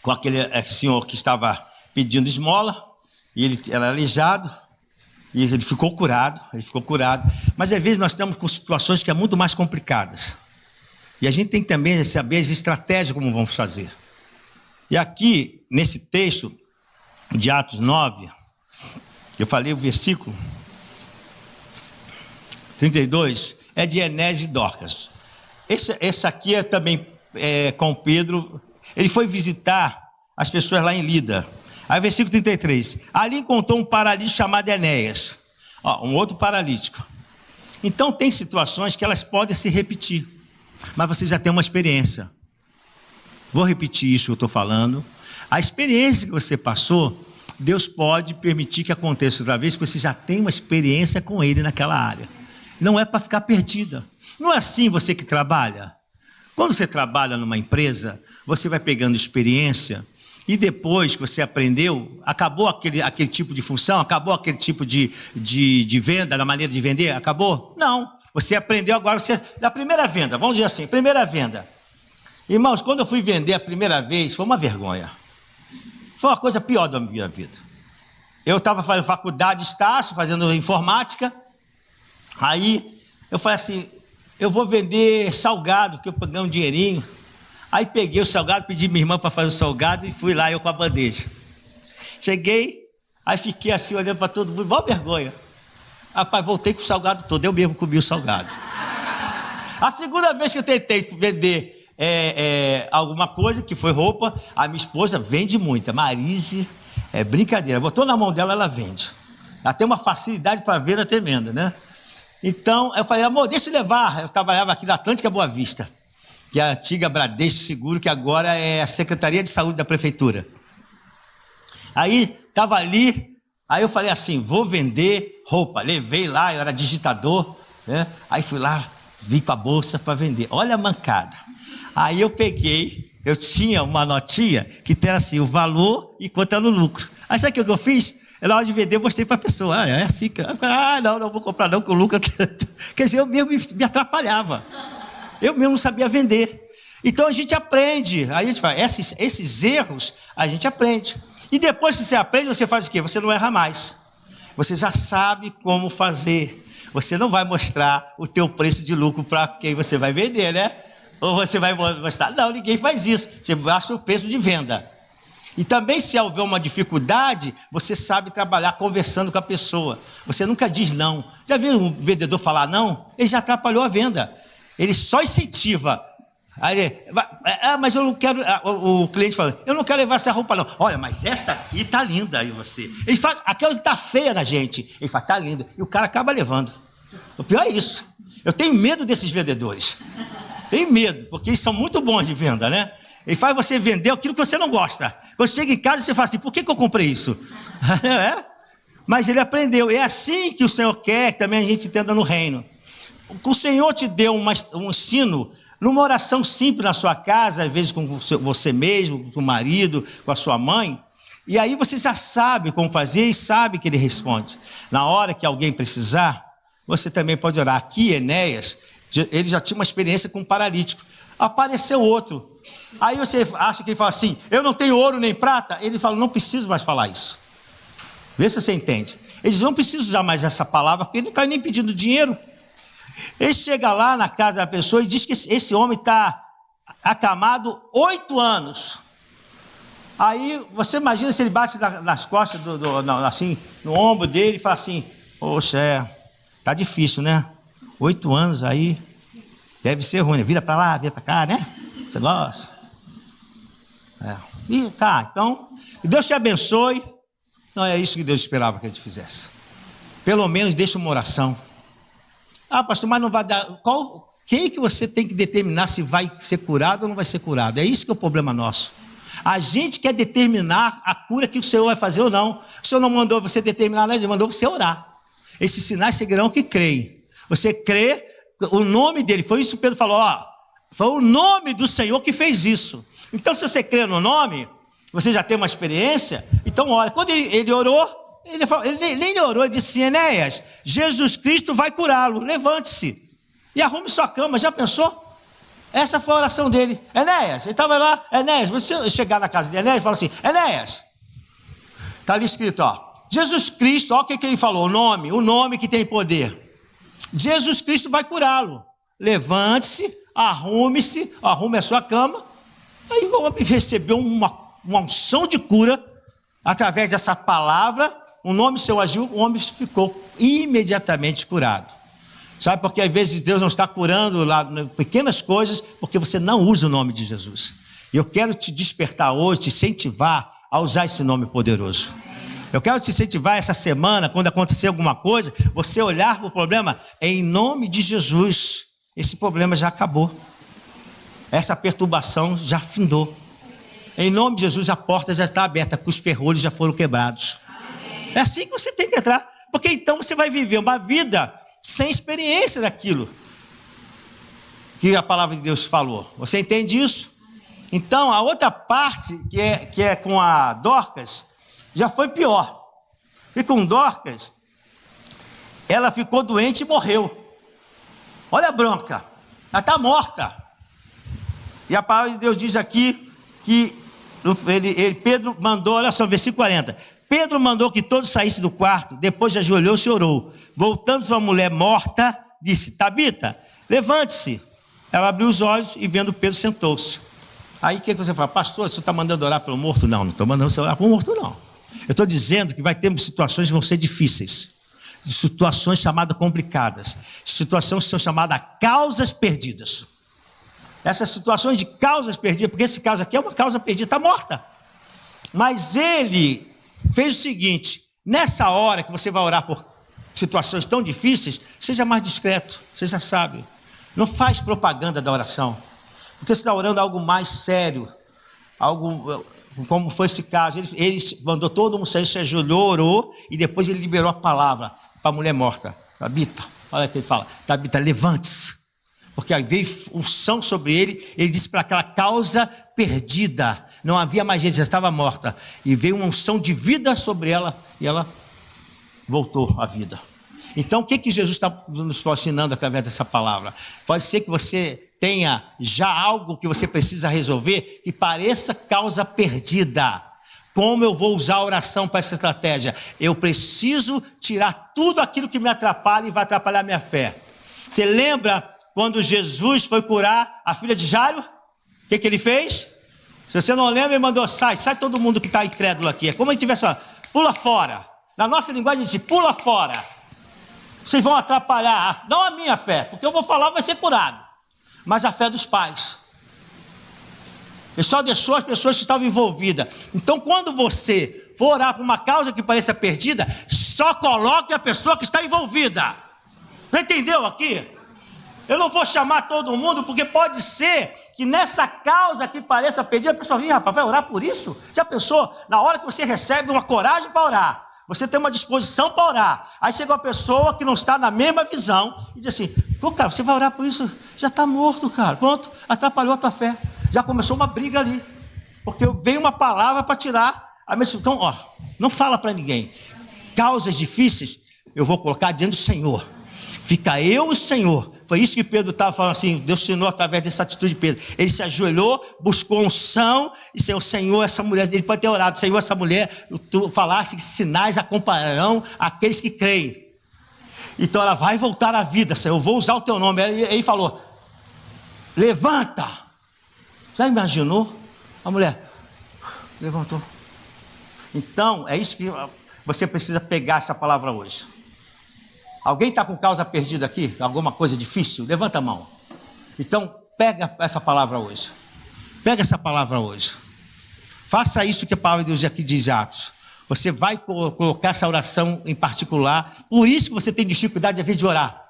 aquele senhor que estava pedindo esmola, e ele era aleijado, e ele ficou curado. Mas às vezes nós estamos com situações que são muito mais complicadas. E a gente tem que também saber as estratégias como vamos fazer. E aqui, nesse texto de Atos 9, eu falei o versículo 32, é de Enéas e Dorcas. Esse aqui é também com Pedro. Ele foi visitar as pessoas lá em Lida. Aí versículo 33. Ali encontrou um paralítico chamado Enéas. Um outro paralítico. Então tem situações que elas podem se repetir. Mas você já tem uma experiência. Vou repetir isso que eu estou falando. A experiência que você passou, Deus pode permitir que aconteça outra vez, porque você já tem uma experiência com Ele naquela área. Não é para ficar perdida. Não é assim você que trabalha. Quando você trabalha numa empresa, você vai pegando experiência e depois que você aprendeu, acabou aquele tipo de função, acabou aquele tipo de venda, da maneira de vender, acabou? Não. Você aprendeu agora, da primeira venda, vamos dizer assim, primeira venda. Irmãos, quando eu fui vender a primeira vez, foi uma vergonha. Foi uma coisa pior da minha vida. Eu estava fazendo faculdade de Estácio, fazendo informática. Aí eu falei assim, eu vou vender salgado, que eu peguei um dinheirinho. Aí peguei o salgado, pedi minha irmã para fazer o salgado e fui lá eu com a bandeja. Cheguei, aí fiquei assim olhando para todo mundo, mó vergonha. Rapaz, voltei com o salgado todo, eu mesmo comi o salgado. A segunda vez que eu tentei vender alguma coisa, que foi roupa, a minha esposa vende muito. A Marise, é brincadeira, botou na mão dela, ela vende. Ela tem uma facilidade para venda tremenda, né? Então, eu falei, amor, deixa eu levar. Eu trabalhava aqui na Atlântica Boa Vista. que é a antiga Bradesco Seguro, que agora é a Secretaria de Saúde da Prefeitura. Aí, estava ali, aí eu falei assim, vou vender roupa. Levei lá, eu era digitador, né? Aí fui lá, vim com a bolsa para vender. Olha a mancada. Aí eu peguei, eu tinha uma notinha que era assim, o valor e quanto era o lucro. Aí sabe o que eu fiz? Na hora de vender, eu mostrei para a pessoa. É assim que... não vou comprar não, que o lucro... Quer dizer, eu mesmo me atrapalhava. Eu mesmo não sabia vender. Então a gente aprende. Aí a gente fala, esses erros, a gente aprende. E depois que você aprende, você faz o quê? Você não erra mais. Você já sabe como fazer. Você não vai mostrar o teu preço de lucro para quem você vai vender, né? Ou você vai mostrar... Não, ninguém faz isso. Você baixa o preço de venda. E também, se houver uma dificuldade, você sabe trabalhar conversando com a pessoa. Você nunca diz não. Já viu um vendedor falar não? Ele já atrapalhou a venda. Ele só incentiva. Aí ele, mas eu não quero... O cliente fala, eu não quero levar essa roupa não. Olha, mas esta aqui está linda. Aí você... Ele fala, aquela está feia na gente. Ele fala, está linda. E o cara acaba levando. O pior é isso. Eu tenho medo desses vendedores. Tenho medo, porque eles são muito bons de venda, né? Ele faz você vender aquilo que você não gosta. Quando chega em casa, você fala assim, por que eu comprei isso? Mas ele aprendeu. É assim que o Senhor quer que também a gente entenda no reino. O Senhor te deu um ensino numa oração simples na sua casa, às vezes com você mesmo, com o marido, com a sua mãe. E aí você já sabe como fazer e sabe que ele responde. Na hora que alguém precisar, você também pode orar. Aqui, Enéas, ele já tinha uma experiência com um paralítico. Apareceu outro. Aí você acha que ele fala assim, eu não tenho ouro nem prata? Ele fala, não preciso mais falar isso. Vê se você entende. Ele diz, não preciso usar mais essa palavra, porque ele não está nem pedindo dinheiro. Ele chega lá na casa da pessoa e diz que esse homem está acamado 8 anos. Aí você imagina se ele bate nas costas, assim, no ombro dele e fala assim, poxa, tá difícil, né? 8 anos aí, deve ser ruim, né? Vira para lá, vira para cá, né? Você gosta? E tá, então, que Deus te abençoe. Não é isso que Deus esperava que a gente fizesse. Pelo menos deixa uma oração. Pastor, mas não vai dar... Quem que você tem que determinar se vai ser curado ou não vai ser curado? É isso que é o problema nosso. A gente quer determinar a cura que o Senhor vai fazer ou não. O Senhor não mandou você determinar nada, Ele mandou você orar. Esses sinais seguirão que creem. Você crê, o nome dele, foi isso que Pedro falou, foi o nome do Senhor que fez isso. Então, se você crê no nome, você já tem uma experiência, então ora. Quando ele orou, ele nem orou, ele disse, Enéas, Jesus Cristo vai curá-lo, levante-se e arrume sua cama. Já pensou? Essa foi a oração dele. Enéas, ele estava lá, Enéas, você chegar na casa de Enéas e falar assim, Enéas, está ali escrito, Jesus Cristo, olha o que ele falou, o nome que tem poder. Jesus Cristo vai curá-lo. Levante-se, arrume-se, arrume a sua cama. Aí o homem recebeu uma unção de cura, através dessa palavra, o nome seu agiu, o homem ficou imediatamente curado. Sabe, porque às vezes Deus não está curando lá pequenas coisas, porque você não usa o nome de Jesus. E eu quero te despertar hoje, te incentivar a usar esse nome poderoso. Eu quero te incentivar essa semana, quando acontecer alguma coisa, você olhar para o problema, em nome de Jesus, esse problema já acabou. Essa perturbação já findou. Em nome de Jesus, a porta já está aberta, porque os ferrolhos já foram quebrados. É assim que você tem que entrar, porque então você vai viver uma vida sem experiência daquilo que a palavra de Deus falou. Você entende isso? Então, a outra parte, que é com a Dorcas, já foi pior. E com Dorcas, ela ficou doente e morreu. Olha a bronca, ela está morta. E a palavra de Deus diz aqui que Pedro mandou, olha só, versículo 40. Pedro mandou que todos saíssem do quarto, depois ajoelhou-se e orou. Voltando-se para a mulher morta, disse, Tabita, levante-se. Ela abriu os olhos e vendo Pedro sentou-se. Aí o que você fala? Pastor, você está mandando orar pelo morto? Não estou mandando você orar pelo morto, não. Eu estou dizendo que vai ter situações que vão ser difíceis. Situações chamadas complicadas. Situações que são chamadas causas perdidas. Essas situações de causas perdidas, porque esse caso aqui é uma causa perdida, está morta. Mas ele fez o seguinte, nessa hora que você vai orar por situações tão difíceis, seja mais discreto, seja sábio. Não faz propaganda da oração. Porque você está orando algo mais sério, algo como foi esse caso. Ele mandou todo mundo sair, se ajoelhou, orou, e depois ele liberou a palavra para a mulher morta. Tabita, olha o que ele fala, Tabita, levante-se. Porque aí veio unção sobre ele disse para aquela causa perdida, não havia mais gente, já estava morta, e veio uma unção de vida sobre ela, e ela voltou à vida. Então o que Jesus está nos ensinando através dessa palavra? Pode ser que você tenha já algo que você precisa resolver, que pareça causa perdida. Como eu vou usar a oração para essa estratégia? Eu preciso tirar tudo aquilo que me atrapalha e vai atrapalhar a minha fé. Você lembra quando Jesus foi curar a filha de Jairo? O que ele fez? Se você não lembra, ele mandou, sai todo mundo que está incrédulo aqui. É como se tivesse falado, pula fora. Na nossa linguagem diz, pula fora. Vocês vão atrapalhar, não a minha fé, porque eu vou falar, vai ser curado, mas a fé dos pais. Ele só deixou as pessoas que estavam envolvidas. Então, quando você for orar por uma causa que pareça perdida, só coloque a pessoa que está envolvida. Você entendeu aqui? Eu não vou chamar todo mundo, porque pode ser que nessa causa que pareça perdida, a pessoa vem, rapaz, vai orar por isso? Já pensou? Na hora que você recebe uma coragem para orar, você tem uma disposição para orar, aí chega uma pessoa que não está na mesma visão e diz assim, pô, cara, você vai orar por isso? Já está morto, cara, pronto, atrapalhou a tua fé, já começou uma briga ali, porque veio uma palavra para tirar a mesma. Então, não fala para ninguém. Causas difíceis, eu vou colocar diante do Senhor, fica eu e o Senhor. Foi isso que Pedro estava falando assim, Deus ensinou através dessa atitude de Pedro. Ele se ajoelhou, buscou unção e disse, Senhor, essa mulher, ele pode ter orado, Senhor, essa mulher, tu falaste que sinais acompanharão aqueles que creem. Então ela vai voltar à vida, Senhor, eu vou usar o teu nome. Ele falou, levanta. Já imaginou? A mulher levantou. Então, é isso que você precisa pegar essa palavra hoje. Alguém está com causa perdida aqui? Alguma coisa difícil? Levanta a mão. Então, pega essa palavra hoje. Pega essa palavra hoje. Faça isso que a palavra de Deus aqui diz, Atos. Você vai colocar essa oração em particular. Por isso que você tem dificuldade, às vezes, de orar.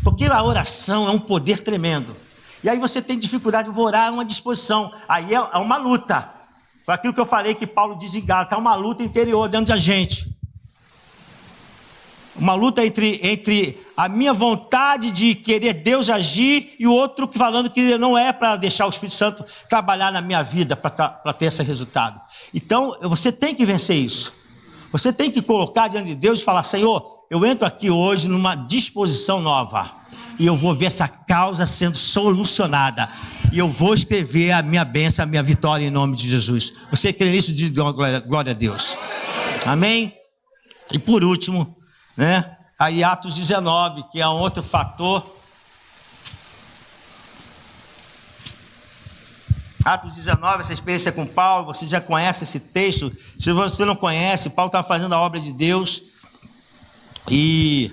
Porque a oração é um poder tremendo. E aí você tem dificuldade de orar, é uma disposição. Aí é uma luta. Foi aquilo que eu falei que Paulo diz em Gálatas, é uma luta interior dentro da gente. Uma luta entre a minha vontade de querer Deus agir e o outro falando que não é para deixar o Espírito Santo trabalhar na minha vida para ter esse resultado. Então, você tem que vencer isso. Você tem que colocar diante de Deus e falar, Senhor, eu entro aqui hoje numa disposição nova e eu vou ver essa causa sendo solucionada. E eu vou escrever a minha bênção, a minha vitória em nome de Jesus. Você crê nisso? Diz glória a Deus. Amém? E por último, né? Aí Atos 19, que é um outro fator. Atos 19, essa experiência com Paulo, você já conhece esse texto. Se você não conhece, Paulo está fazendo a obra de Deus. E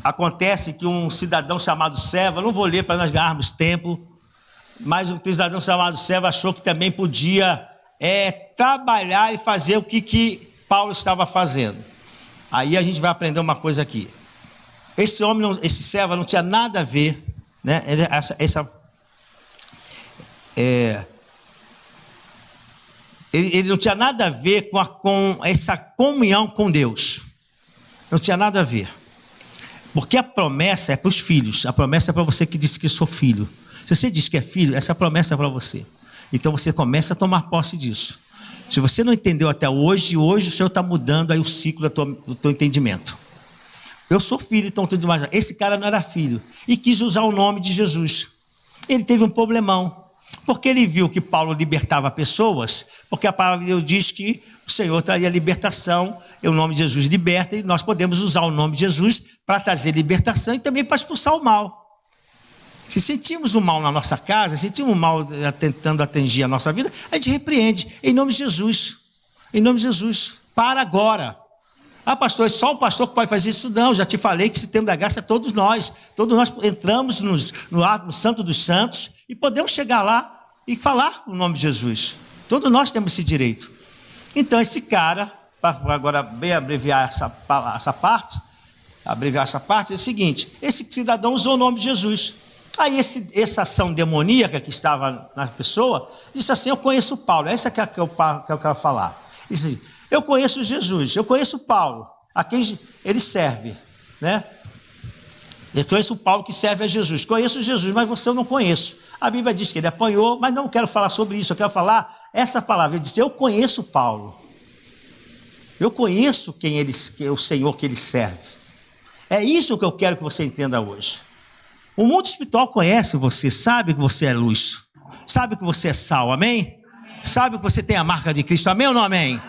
acontece que um cidadão chamado Seva, não vou ler para nós ganharmos tempo, mas um cidadão chamado Seva achou que também podia trabalhar e fazer o que Paulo estava fazendo. Aí a gente vai aprender uma coisa aqui. Esse homem, esse Seva não tinha nada a ver, né? Ele não tinha nada a ver com essa comunhão com Deus. Não tinha nada a ver. Porque a promessa é para os filhos. A promessa é para você que disse que sou filho. Se você diz que é filho, essa promessa é para você. Então você começa a tomar posse disso. Se você não entendeu até hoje o Senhor está mudando aí o ciclo do teu entendimento. Eu sou filho, então tudo mais. Esse cara não era filho e quis usar o nome de Jesus. Ele teve um problemão, porque ele viu que Paulo libertava pessoas, porque a palavra de Deus diz que o Senhor traria libertação, e o nome de Jesus liberta, e nós podemos usar o nome de Jesus para trazer libertação e também para expulsar o mal. Se sentimos o mal na nossa casa, sentimos o mal tentando atingir a nossa vida, a gente repreende, em nome de Jesus. Em nome de Jesus. Para agora. Ah, pastor, é só o pastor que pode fazer isso? Não, já te falei que esse tempo da graça é todos nós. Todos nós entramos no Santo dos Santos e podemos chegar lá e falar o nome de Jesus. Todos nós temos esse direito. Então, esse cara, para agora bem abreviar essa parte, é o seguinte: esse cidadão usou o nome de Jesus. Aí essa ação demoníaca que estava na pessoa, disse assim, eu conheço Paulo, essa que eu quero falar. Disse assim, eu conheço Jesus, eu conheço Paulo, a quem ele serve, né? Eu conheço o Paulo que serve a Jesus, conheço Jesus, mas você eu não conheço. A Bíblia diz que ele apanhou, mas não quero falar sobre isso, eu quero falar essa palavra. Ele disse, eu conheço Paulo, eu conheço o Senhor que ele serve. É isso que eu quero que você entenda hoje. O mundo espiritual conhece você, sabe que você é luz, sabe que você é sal, amém? Sabe que você tem a marca de Cristo, amém ou não amém?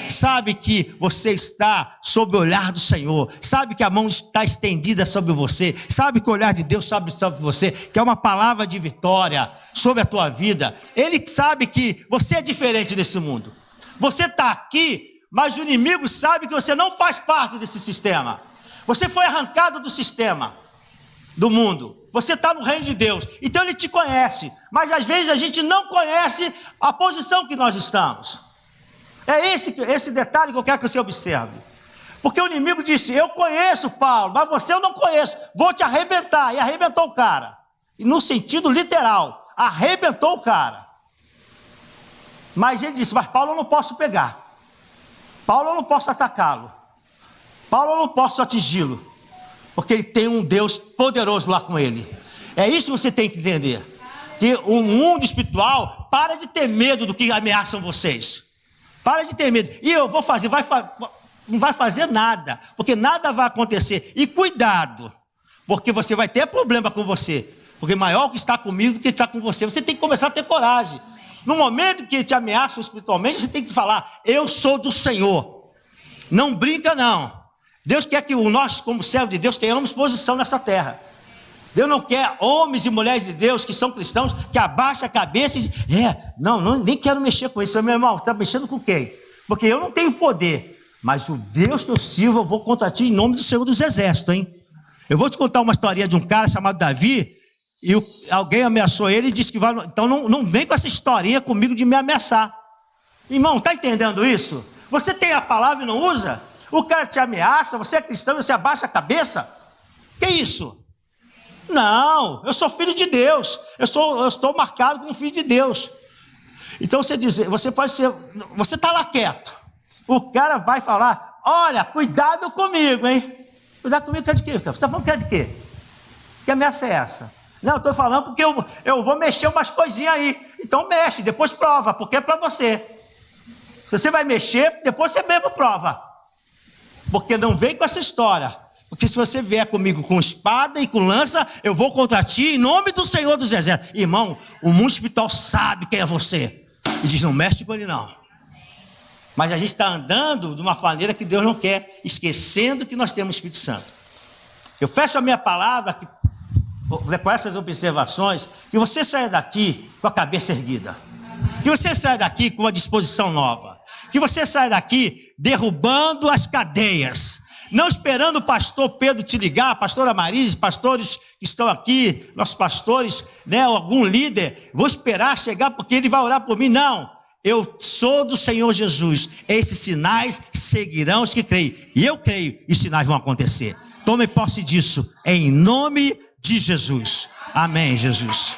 Sabe que você está sob o olhar do Senhor, sabe que a mão está estendida sobre você, sabe que o olhar de Deus sobre você, que é uma palavra de vitória sobre a tua vida. Ele sabe que você é diferente desse mundo. Você está aqui, mas o inimigo sabe que você não faz parte desse sistema. Você foi arrancado do sistema do mundo. Você está no reino de Deus, então ele te conhece, mas às vezes a gente não conhece a posição que nós estamos. É esse detalhe que eu quero que você observe, porque o inimigo disse, eu conheço Paulo, mas você eu não conheço, vou te arrebentar, e arrebentou o cara, e no sentido literal, arrebentou o cara, mas ele disse, mas Paulo eu não posso pegar, Paulo eu não posso atacá-lo, Paulo eu não posso atingi-lo, porque ele tem um Deus poderoso lá com ele. É isso que você tem que entender. Que o mundo espiritual para de ter medo do que ameaçam vocês. Para de ter medo. E eu vou fazer, não vai fazer nada, porque nada vai acontecer. E cuidado, porque você vai ter problema com você. Porque maior que está comigo do que está com você. Você tem que começar a ter coragem. No momento que te ameaçam espiritualmente, você tem que falar, eu sou do Senhor. Não brinca não. Deus quer que nós, como servos de Deus, tenhamos posição nessa terra. Deus não quer homens e mulheres de Deus que são cristãos, que abaixam a cabeça e dizem, nem quero mexer com isso. Meu irmão, está mexendo com quem? Porque eu não tenho poder, mas o Deus que eu sirvo, eu vou contra ti em nome do Senhor dos Exércitos, hein? Eu vou te contar uma historinha de um cara chamado Davi, e alguém ameaçou ele e disse que vai... Então não vem com essa historinha comigo de me ameaçar. Irmão, está entendendo isso? Você tem a palavra e não usa? O cara te ameaça, você é cristão, você abaixa a cabeça? Que isso? Não, eu sou filho de Deus, eu estou marcado como filho de Deus. Então você pode ser, você está lá quieto, o cara vai falar, olha, cuidado comigo, hein? Cuidado comigo, que é de quê? Você está falando que é de quê? Que ameaça é essa? Não, eu estou falando porque eu vou mexer umas coisinhas aí. Então mexe, depois prova, porque é para você. Se você vai mexer, depois você mesmo prova. Porque não vem com essa história. Porque se você vier comigo com espada e com lança, eu vou contra ti em nome do Senhor dos Exércitos. Irmão, o mundo espiritual sabe quem é você. E diz, não mexe com ele não. Mas a gente está andando de uma maneira que Deus não quer, esquecendo que nós temos o Espírito Santo. Eu fecho a minha palavra com essas observações, que você saia daqui com a cabeça erguida. Que você saia daqui com uma disposição nova. Que você saia daqui derrubando as cadeias, não esperando o pastor Pedro te ligar, a pastora Marise, pastores que estão aqui, nossos pastores, né, algum líder, vou esperar chegar porque ele vai orar por mim. Não, eu sou do Senhor Jesus, esses sinais seguirão os que creem, e eu creio, e os sinais vão acontecer. Tome posse disso, em nome de Jesus. Amém, Jesus.